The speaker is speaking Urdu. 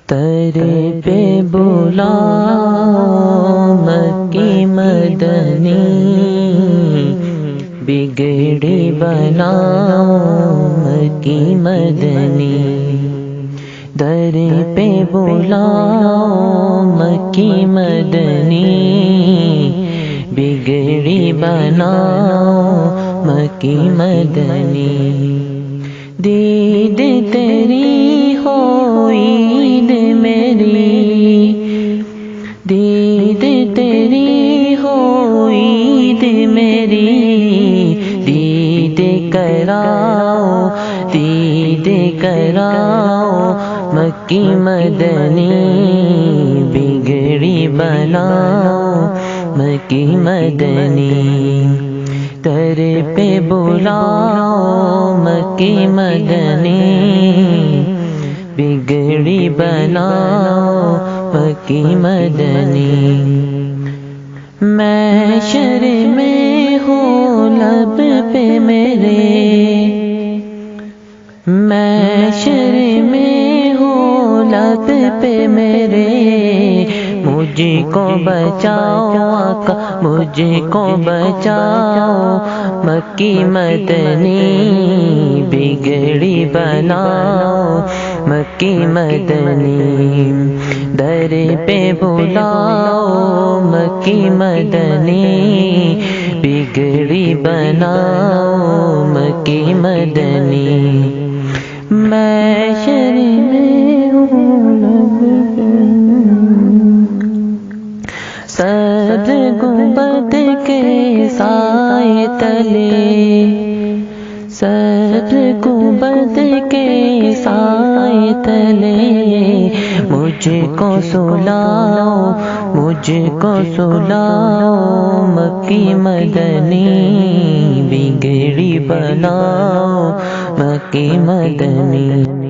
ترے پہ بلا مکی مدنی، بگڑی بنا مکی مدنی، در پہ بلا مکی مدنی، بگڑی بنا مکی مدنی، دید تیری ہو عید میری، دید تیری ہو عید میری، دید کراؤ دید کراؤ مکی مدنی، بگڑی بناؤ مکی مدنی، در پہ بلاؤ مکی مدنی، بگڑی بناؤ مکی مدنی، محشر میں ہو لب پہ میرے، محشر میں ہو لب پہ میرے، مجھ کو بچاؤ آقا مجھ کو بچاؤ مکی مدنی، بگڑی بناؤ مکی مدنی، در پہ بلاؤ مکی مدنی، بگڑی بناؤ مکی مدنی، محشر میں ہو لب پہ صد گنبد کے سائے تلے، صد گنبد کے سائے تلے، مجھ کو سلاؤ مجھ کو سلاؤ مکی مدنی، بگڑی بناؤ مکی مدنی۔